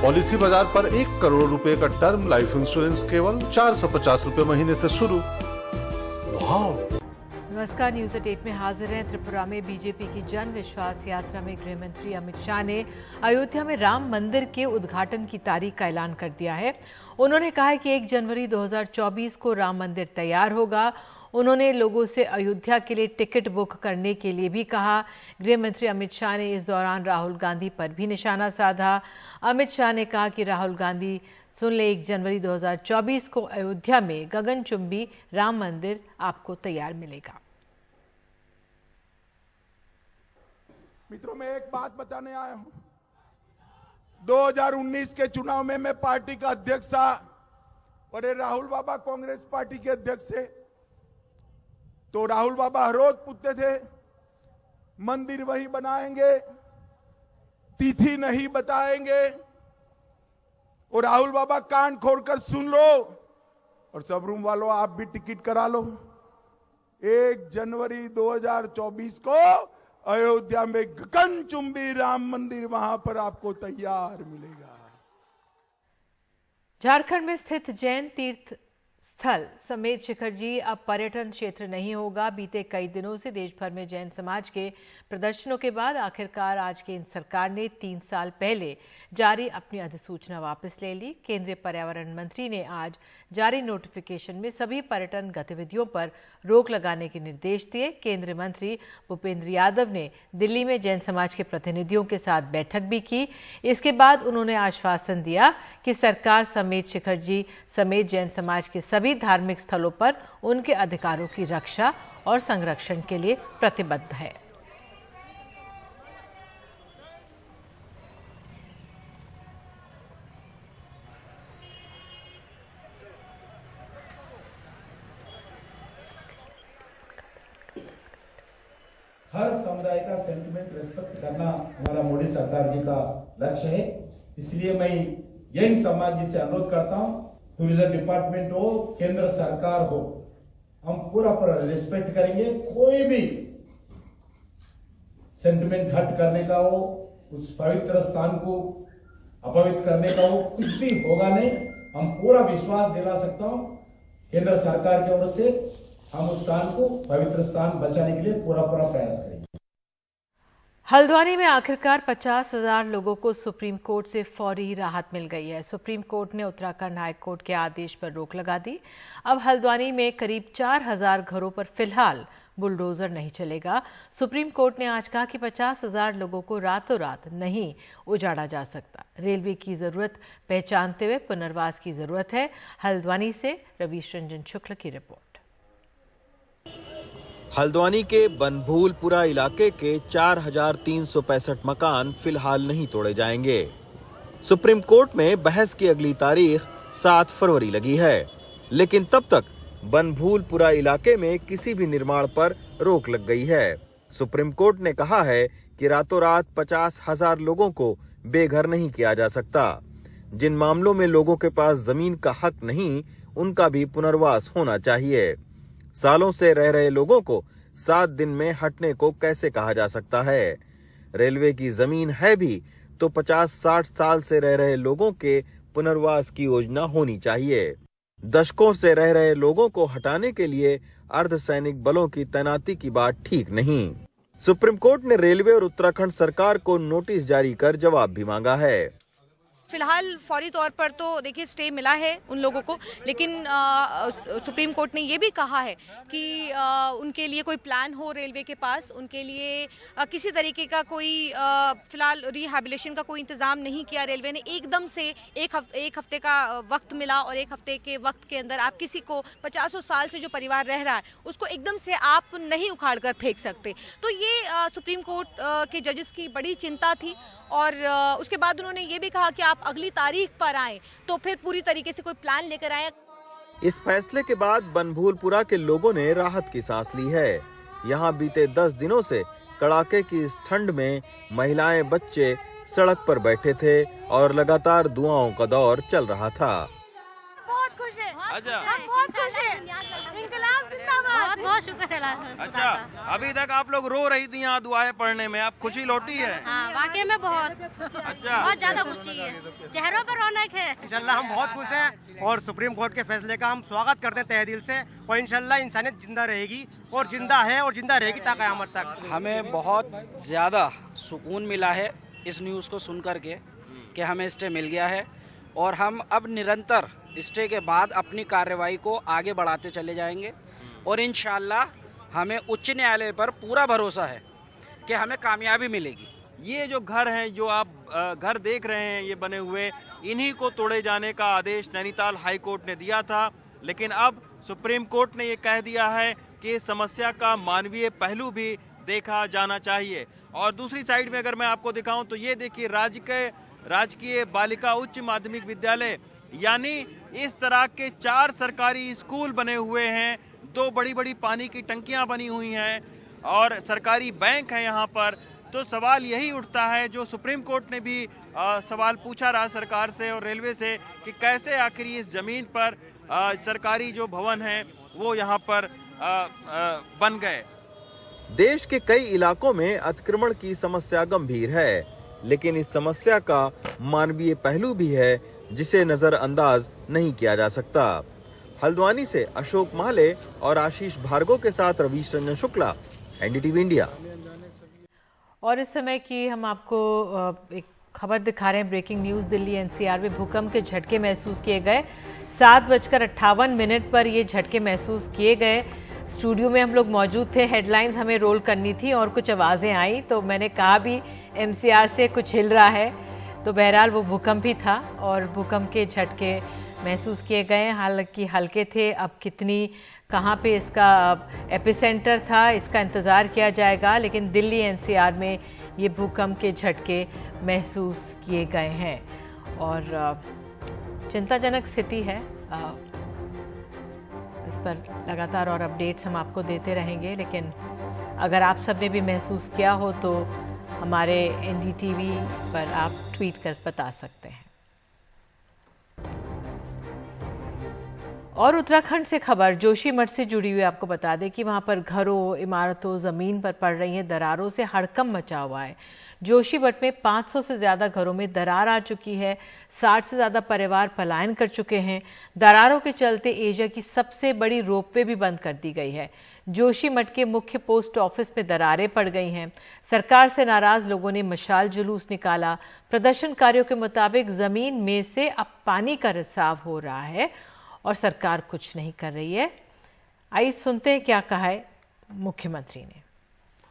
Policy बाजार पर 1 करोड़ रुपए का टर्म लाइफ इंश्योरेंस केवल 450 रुपए महीने से शुरू। वाव! नमस्कार, न्यूज एट में हाजिर हैं। त्रिपुरा में बीजेपी की जन विश्वास यात्रा में गृह मंत्री अमित शाह ने अयोध्या में राम मंदिर के उद्घाटन की तारीख का ऐलान कर दिया है। उन्होंने कहा है कि 1 जनवरी 2024 को राम मंदिर तैयार होगा। उन्होंने लोगों से अयोध्या के लिए टिकट बुक करने के लिए भी कहा। गृह मंत्री अमित शाह ने इस दौरान राहुल गांधी पर भी निशाना साधा। अमित शाह ने कहा कि राहुल गांधी सुन ले, 1 जनवरी 2024 को अयोध्या में गगनचुंबी राम मंदिर आपको तैयार मिलेगा। मित्रों, मैं एक बात बताने आया हूं। 2019 के चुनाव में मैं पार्टी का अध्यक्ष था और ये राहुल बाबा कांग्रेस पार्टी के अध्यक्ष थे। तो राहुल बाबा हर रोज पूछते थे, मंदिर वहीं बनाएंगे, तिथि नहीं बताएंगे। और राहुल बाबा कान खोलकर सुन लो और सब रूम वालों आप भी टिकट करा लो। 1 जनवरी 2024 को अयोध्या में गगनचुंबी राम मंदिर वहां पर आपको तैयार मिलेगा। झारखंड में स्थित जैन तीर्थ स्थल समेत शिखर जी अब पर्यटन क्षेत्र नहीं होगा। बीते कई दिनों से देश भर में जैन समाज के प्रदर्शनों के बाद आखिरकार आज केंद्र सरकार ने 3 साल पहले जारी अपनी अधिसूचना वापस ले ली। केंद्रीय पर्यावरण मंत्री ने आज जारी नोटिफिकेशन में सभी पर्यटन गतिविधियों पर रोक लगाने के निर्देश दिए। केंद्रीय मंत्री भूपेंद्र यादव ने दिल्ली में जैन समाज के प्रतिनिधियों के साथ बैठक भी की। इसके बाद उन्होंने आश्वासन दिया कि सरकार समेत शिखर जी समेत जैन समाज के सभी धार्मिक स्थलों पर उनके अधिकारों की रक्षा और संरक्षण के लिए प्रतिबद्ध है। हर समुदाय का सेंटिमेंट रेस्पेक्ट करना हमारा मोदी सरकार जी का लक्ष्य है। इसलिए मैं जैन समाज जी से अनुरोध करता हूं, टूरिज्म डिपार्टमेंट हो, केंद्र सरकार हो, हम पूरा रिस्पेक्ट करेंगे। कोई भी सेंटिमेंट हट करने का हो, उस पवित्र स्थान को अपवित्र करने का हो, कुछ भी होगा नहीं। हम पूरा विश्वास दिला सकता हूं केंद्र सरकार की ओर से हम उस स्थान को पवित्र स्थान बचाने के लिए पूरा प्रयास करेंगे। हल्द्वानी में आखिरकार 50,000 लोगों को सुप्रीम कोर्ट से फौरी राहत मिल गई है। सुप्रीम कोर्ट ने उत्तराखंड हाई कोर्ट के आदेश पर रोक लगा दी। अब हल्द्वानी में करीब 4,000 घरों पर फिलहाल बुलडोजर नहीं चलेगा। सुप्रीम कोर्ट ने आज कहा कि 50,000 लोगों को रातों रात नहीं उजाड़ा जा सकता। रेलवे की जरूरत पहचानते हुए पुनर्वास की जरूरत है। हल्द्वानी से रवीश रंजन शुक्ल की रिपोर्ट। हल्द्वानी के बनभूलपुरा इलाके के 4,365 मकान फिलहाल नहीं तोड़े जाएंगे। सुप्रीम कोर्ट में बहस की अगली तारीख 7 फरवरी लगी है, लेकिन तब तक बनभूलपुरा इलाके में किसी भी निर्माण पर रोक लग गई है। सुप्रीम कोर्ट ने कहा है कि रातों रात 50,000 लोगों को बेघर नहीं किया जा सकता। जिन मामलों में लोगों के पास जमीन का हक नहीं, उनका भी पुनर्वास होना चाहिए। सालों से रह रहे लोगों को 7 दिन में हटने को कैसे कहा जा सकता है? रेलवे की जमीन है भी तो 50-60 साल से रह रहे लोगों के पुनर्वास की योजना होनी चाहिए। दशकों से रह रहे लोगों को हटाने के लिए अर्धसैनिक बलों की तैनाती की बात ठीक नहीं। सुप्रीम कोर्ट ने रेलवे और उत्तराखंड सरकार को नोटिस जारी कर जवाब भी मांगा है। फिलहाल फौरी तौर पर तो देखिए स्टे मिला है उन लोगों को, लेकिन सुप्रीम कोर्ट ने ये भी कहा है कि उनके लिए कोई प्लान हो रेलवे के पास, उनके लिए किसी तरीके का कोई फिलहाल रिहैबिलिटेशन का कोई इंतजाम नहीं किया रेलवे ने। एकदम से एक हफ्ते का वक्त मिला और 1 हफ्ते के वक्त के अंदर आप किसी को 50 साल से जो परिवार रह रहा है उसको एकदम से आप नहीं उखाड़ कर फेंक सकते। तो ये सुप्रीम कोर्ट के जजेस की बड़ी चिंता थी और उसके बाद उन्होंने ये भी कहा कि आप अगली तारीख पर आए तो फिर पूरी तरीके से कोई प्लान लेकर आए। इस फैसले के बाद बनभूलपुरा के लोगों ने राहत की सांस ली है। यहाँ बीते 10 दिनों से कड़ाके की इस ठंड में महिलाएं, बच्चे सड़क पर बैठे थे और लगातार दुआओं का दौर चल रहा था। बहुत खुश है, बहुत खुश है। इंकलाब जिंदाबाद। बहुत बहुत शुक्र है अच्छा, अभी तक आप लोग रो रही थी यहाँ दुआएं पढ़ने में, अब खुशी लौटी है? हाँ, वाकई में बहुत अच्छा, बहुत ज्यादा खुशी है, चेहरों पर रौनक है। इंशाल्लाह हम बहुत खुश हैं और सुप्रीम कोर्ट के फैसले का हम स्वागत करते हैं तहे दिल से, और इंशाल्लाह इंसानियत जिंदा रहेगी और जिंदा है और जिंदा रहेगी ता क़यामत तक। हमें बहुत ज़्यादा सुकून मिला है इस न्यूज़ को सुन करके कि हमें स्टे मिल गया है, और हम अब निरंतर स्टे के बाद अपनी कार्रवाई को आगे बढ़ाते चले जाएंगे, और इंशाल्लाह हमें उच्च न्यायालय पर पूरा भरोसा है कि हमें कामयाबी मिलेगी। ये जो घर हैं, जो आप घर देख रहे हैं ये बने हुए, इन्हीं को तोड़े जाने का आदेश नैनीताल हाई कोर्ट ने दिया था, लेकिन अब सुप्रीम कोर्ट ने ये कह दिया है कि इस समस्या का मानवीय पहलू भी देखा जाना चाहिए। और दूसरी साइड में अगर मैं आपको दिखाऊं तो ये देखिए राजकीय बालिका उच्च माध्यमिक विद्यालय, यानी इस तरह के 4 सरकारी स्कूल बने हुए हैं, 2 बड़ी बड़ी पानी की टंकियां बनी हुई हैं और सरकारी बैंक है यहाँ पर। तो सवाल यही उठता है जो सुप्रीम कोर्ट ने भी सवाल पूछा राज्य सरकार से और रेलवे से कि कैसे आखिर इस जमीन पर सरकारी जो भवन हैं वो यहाँ पर बन गए। देश के कई इलाकों में अतिक्रमण की समस्या गंभीर है, लेकिन इस समस्या का मानवीय पहलू भी है जिसे नजरअंदाज नहीं किया जा सकता। हल्द्वानी से अशोक माले और आशीष भार्गव के साथ रवीश रंजन शुक्ला, एनडीटीवी इंडिया। और इस समय की हम आपको एक खबर दिखा रहे हैं, ब्रेकिंग न्यूज़। दिल्ली एनसीआर में भूकंप के झटके महसूस किए गए। 7:58 पर ये झटके महसूस किए गए। स्टूडियो में हम लोग मौजूद थे, हेडलाइंस हमें रोल करनी थी और कुछ आवाज़ें आई तो मैंने कहा भी एनसीआर से कुछ हिल रहा है, तो बहरहाल वो भूकंप ही था और भूकंप के झटके महसूस किए गए। हालांकि हल्के थे, अब कितनी कहाँ पे इसका एपिसेंटर था इसका इंतज़ार किया जाएगा, लेकिन दिल्ली एनसीआर में ये भूकंप के झटके महसूस किए गए हैं और चिंताजनक स्थिति है। इस पर लगातार और अपडेट्स हम आपको देते रहेंगे, लेकिन अगर आप सब ने भी महसूस किया हो तो हमारे एनडीटीवी पर आप ट्वीट कर बता सकते हैं। और उत्तराखंड से खबर जोशीमठ से जुड़ी हुई, आपको बता दें कि वहां पर घरों, इमारतों, जमीन पर पड़ रही हैं दरारों से हड़कंप मचा हुआ है। जोशीमठ में 500 से ज्यादा घरों में दरार आ चुकी है। 60 से ज्यादा परिवार पलायन कर चुके हैं। दरारों के चलते एशिया की सबसे बड़ी रोपवे भी बंद कर दी गई है। जोशीमठ के मुख्य पोस्ट ऑफिस में दरारें पड़ गई हैं। सरकार से नाराज लोगों ने मशाल जुलूस निकाला। प्रदर्शनकारियों के मुताबिक जमीन में से अब पानी का रिसाव हो रहा है और सरकार कुछ नहीं कर रही है। आइए सुनते हैं क्या कहा है मुख्यमंत्री ने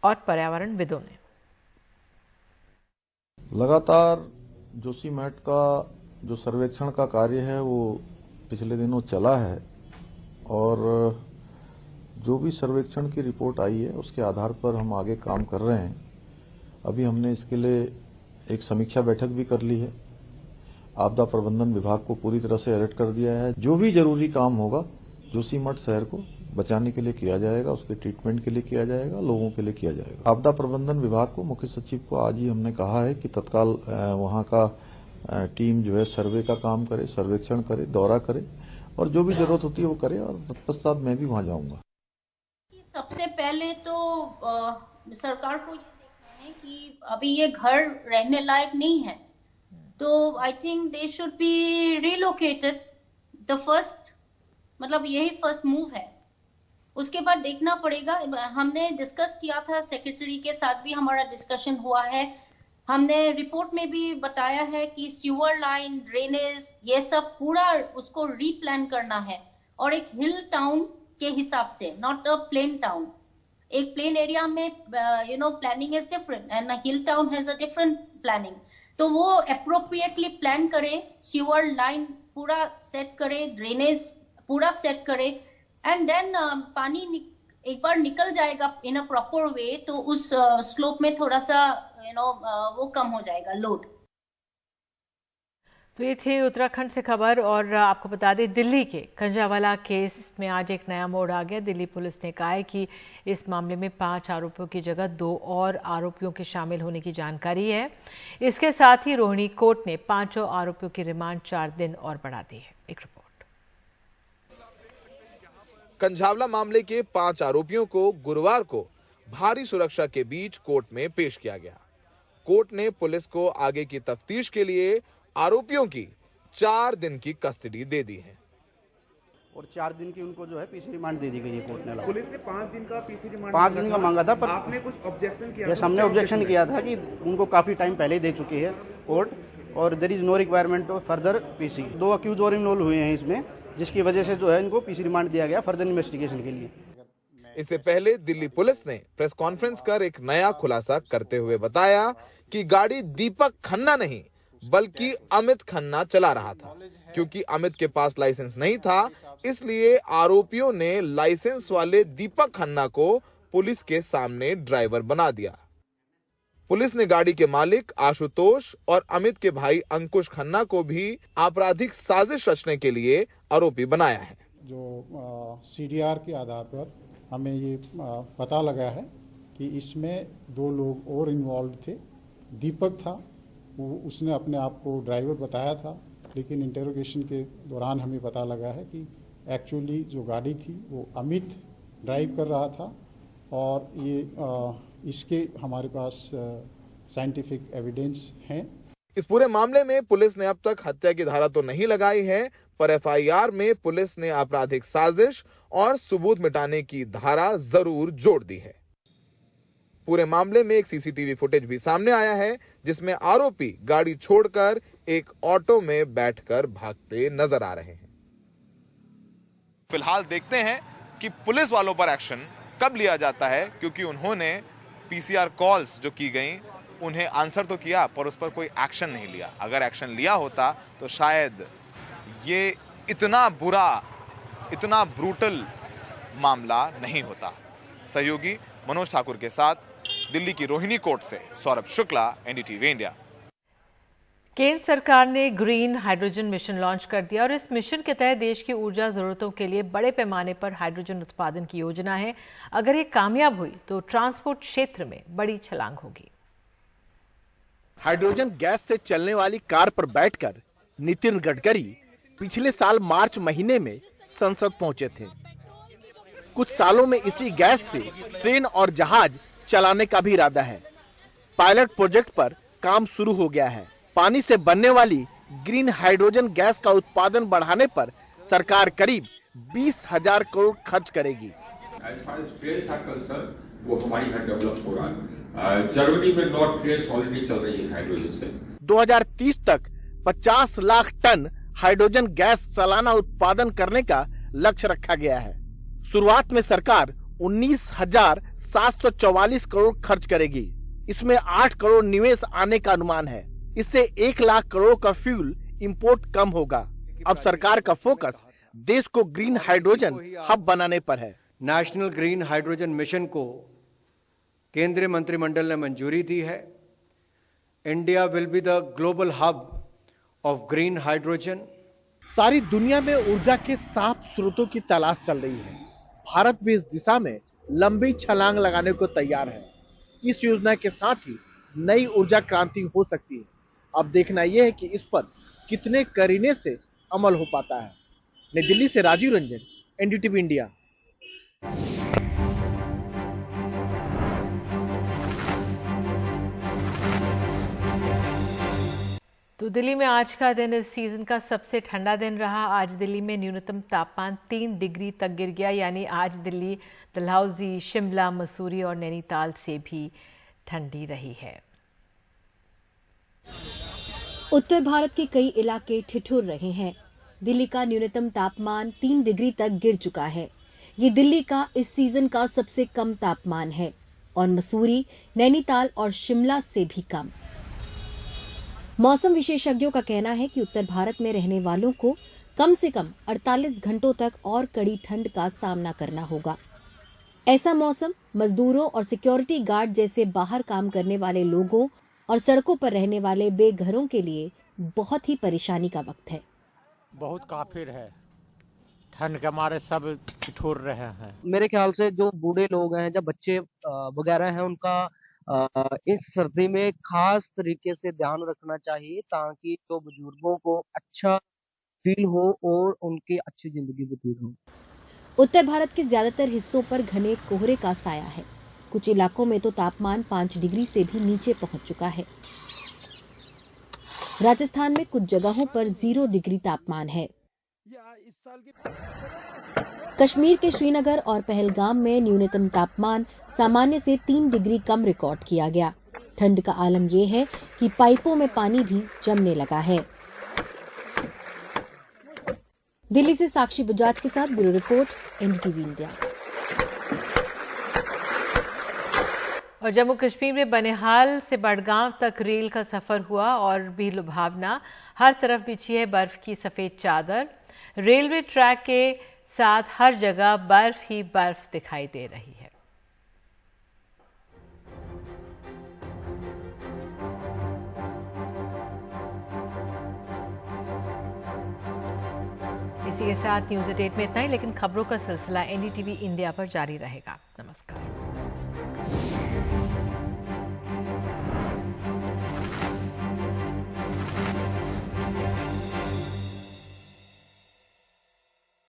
और पर्यावरणविदों ने। लगातार जोशीमठ का जो सर्वेक्षण का कार्य है वो पिछले दिनों चला है और जो भी सर्वेक्षण की रिपोर्ट आई है उसके आधार पर हम आगे काम कर रहे हैं। अभी हमने इसके लिए एक समीक्षा बैठक भी कर ली है। आपदा प्रबंधन विभाग को पूरी तरह से अलर्ट कर दिया है। जो भी जरूरी काम होगा जोशीमठ शहर को बचाने के लिए किया जाएगा, उसके ट्रीटमेंट के लिए किया जाएगा, लोगों के लिए किया जाएगा। आपदा प्रबंधन विभाग को मुख्य सचिव को आज ही हमने कहा है कि तत्काल वहां का टीम जो है सर्वे का काम करे, सर्वेक्षण करे, दौरा करे और जो भी जरूरत होती है वो करे और तत्पश्चात मैं भी वहां जाऊंगा। सबसे पहले तो सरकार को ये देखना है कि अभी ये घर रहने लायक नहीं है, तो I think they should be relocated. The first मतलब यही फर्स्ट मूव है। उसके बाद देखना पड़ेगा। हमने डिस्कस किया था, सेक्रेटरी के साथ भी हमारा डिस्कशन हुआ है। हमने रिपोर्ट में भी बताया है कि सीवर लाइन, ड्रेनेज, ये सब पूरा उसको रीप्लान करना है और एक हिल टाउन के हिसाब से, नॉट अ प्लेन टाउन। एक प्लेन एरिया में planning is different and a hill town has a different planning. तो वो अप्रोप्रिएटली प्लान करे, सीवर लाइन पूरा सेट करे, ड्रेनेज पूरा सेट करे एंड देन पानी एक बार निकल जाएगा इन अ प्रॉपर वे तो उस स्लोप में थोड़ा सा वो कम हो जाएगा लोड। तो ये थी उत्तराखंड से खबर। और आपको बता दें दिल्ली के कंजावाला केस में आज एक नया मोड़ आ गया। दिल्ली पुलिस ने कहा है कि इस मामले में 5 आरोपियों की जगह 2 और आरोपियों के शामिल होने की जानकारी है। इसके साथ ही रोहिणी कोर्ट ने 5 आरोपियों की रिमांड 4 दिन और बढ़ा दी है। एक रिपोर्ट। कंझावला मामले के 5 आरोपियों को गुरुवार को भारी सुरक्षा के बीच कोर्ट में पेश किया गया। कोर्ट ने पुलिस को आगे की तफ्तीश के लिए आरोपियों की 4 दिन की कस्टडी दे दी है और 4 दिन की उनको जो है पीसी रिमांड दे दी गई है कोर्ट ने। पुलिस ने 5 दिन का पीसी रिमांड 5 दिन का मांगा था, पर आपने कुछ ऑब्जेक्शन किया? यस, हमने ऑब्जेक्शन किया था कि उनको काफी टाइम पहले ही दे चुकी है कोर्ट और there is no requirement of further PC. 2 accused और इन्वॉल्व हुए हैं इसमें, जिसकी वजह से जो है इनको पीसी रिमांड दिया गया फर्दर इन्वेस्टिगेशन के लिए। इससे पहले दिल्ली पुलिस ने प्रेस कॉन्फ्रेंस कर एक नया खुलासा करते हुए बताया कि गाड़ी दीपक खन्ना नहीं बल्कि अमित खन्ना चला रहा था। क्योंकि अमित के पास लाइसेंस नहीं था, इसलिए आरोपियों ने लाइसेंस वाले दीपक खन्ना को पुलिस के सामने ड्राइवर बना दिया। पुलिस ने गाड़ी के मालिक आशुतोष और अमित के भाई अंकुश खन्ना को भी आपराधिक साजिश रचने के लिए आरोपी बनाया है। जो सीडीआर के आधार पर हमें ये पता लगा है कि इसमें 2 लोग और इन्वॉल्व थे। दीपक था, उसने अपने आप को ड्राइवर बताया था, लेकिन इंटेरोगेशन के दौरान हमें पता लगा है कि एक्चुअली जो गाड़ी थी वो अमित ड्राइव कर रहा था और ये इसके हमारे पास साइंटिफिक एविडेंस हैं। इस पूरे मामले में पुलिस ने अब तक हत्या की धारा तो नहीं लगाई है, पर एफआईआर में पुलिस ने आपराधिक साजिश और सबूत मिटाने की धारा जरूर जोड़ दी है। पूरे मामले में एक सीसीटीवी फुटेज भी सामने आया है, जिसमें आरोपी गाड़ी छोड़कर एक ऑटो में बैठकर भागते नजर आ रहे हैं। फिलहाल देखते हैं कि पुलिस वालों पर एक्शन कब लिया जाता है, क्योंकि उन्होंने पीसीआर कॉल्स जो की गई उन्हें आंसर तो किया पर उस पर कोई एक्शन नहीं लिया। अगर एक्शन लिया होता तो शायद ये इतना बुरा, इतना ब्रूटल मामला नहीं होता। सहयोगी मनोज ठाकुर के साथ दिल्ली की रोहिणी कोर्ट से सौरभ शुक्ला, एनडीटीवी इंडिया। केंद्र सरकार ने ग्रीन हाइड्रोजन मिशन लॉन्च कर दिया और इस मिशन के तहत देश की ऊर्जा जरूरतों के लिए बड़े पैमाने पर हाइड्रोजन उत्पादन की योजना है। अगर ये कामयाब हुई तो ट्रांसपोर्ट क्षेत्र में बड़ी छलांग होगी। हाइड्रोजन गैस से चलने वाली कार पर बैठकर नितिन गडकरी पिछले साल मार्च महीने में संसद पहुंचे थे। कुछ सालों में इसी गैस से ट्रेन और जहाज चलाने का भी इरादा है। पायलट प्रोजेक्ट पर काम शुरू हो गया है। पानी से बनने वाली ग्रीन हाइड्रोजन गैस का उत्पादन बढ़ाने पर सरकार करीब 20,000 करोड़ खर्च करेगी। वो हमारी यहाँ डेवलप हो रहा है। जर्मनी में नॉर्थ ट्रेन्स ऑलरेडी चल रही है हाइड्रोजन से। 2030 तक 50 लाख टन हाइड्रोजन गैस सालाना उत्पादन करने का लक्ष्य रखा गया है। शुरुआत में सरकार 19,744 करोड़ खर्च करेगी। इसमें 8 करोड़ निवेश आने का अनुमान है। इससे 1 लाख करोड़ का फ्यूल इंपोर्ट कम होगा। अब सरकार का फोकस देश को ग्रीन हाइड्रोजन हब बनाने पर है। नेशनल ग्रीन हाइड्रोजन मिशन को केंद्रीय मंत्रिमंडल ने मंजूरी दी है। India will be the global hub of green hydrogen. सारी दुनिया में ऊर्जा के साफ स्रोतों की तलाश चल रही है। भारत भी इस दिशा में लंबी छलांग लगाने को तैयार है। इस योजना के साथ ही नई ऊर्जा क्रांति हो सकती है। अब देखना यह है कि इस पर कितने करीने से अमल हो पाता है। नई दिल्ली से राजीव रंजन, एनडीटीवी इंडिया। तो दिल्ली में आज का दिन इस सीजन का सबसे ठंडा दिन रहा। आज दिल्ली में न्यूनतम तापमान 3 डिग्री तक गिर गया, यानी आज दिल्ली डलहौजी, शिमला, मसूरी और नैनीताल से भी ठंडी रही है। उत्तर भारत के कई इलाके ठिठुर रहे हैं। दिल्ली का न्यूनतम तापमान 3 डिग्री तक गिर चुका है। ये दिल्ली का इस सीजन का सबसे कम तापमान है और मसूरी, नैनीताल और शिमला से भी कम। मौसम विशेषज्ञों का कहना है कि उत्तर भारत में रहने वालों को कम से कम 48 घंटों तक और कड़ी ठंड का सामना करना होगा। ऐसा मौसम मजदूरों और सिक्योरिटी गार्ड जैसे बाहर काम करने वाले लोगों और सड़कों पर रहने वाले बेघरों के लिए बहुत ही परेशानी का वक्त है। बहुत काफिर है, ठंड के मारे सब ठिठुर रहे हैं। मेरे ख्याल से जो बूढ़े लोग हैं, जब बच्चे वगैरह हैं, उनका इस सर्दी में खास तरीके से ध्यान रखना चाहिए ताकि जो बुजुर्गों को अच्छा फील हो और उनकी अच्छी जिंदगी व्यतीत हो। उत्तर भारत के ज्यादातर हिस्सों पर घने कोहरे का साया है। कुछ इलाकों में तो तापमान 5 डिग्री से भी नीचे पहुंच चुका है। राजस्थान में कुछ जगहों पर 0 डिग्री तापमान है। कश्मीर के श्रीनगर और पहलगाम में न्यूनतम तापमान सामान्य से 3 डिग्री कम रिकॉर्ड किया गया। ठंड का आलम यह है कि पाइपों में पानी भी जमने लगा है। दिल्ली से साक्षी बजाज के साथ ब्यूरो रिपोर्ट, एनडीटीवी इंडिया। और जम्मू कश्मीर में बनिहाल से बड़गांव तक रेल का सफर हुआ और भी लुभावना। हर तरफ बिछी है बर्फ की सफेद चादर। रेलवे ट्रैक के साथ हर जगह बर्फ ही बर्फ दिखाई दे रही है। इसी के साथ न्यूज़ 8 में इतना ही, लेकिन खबरों का सिलसिला एनडीटीवी इंडिया पर जारी रहेगा।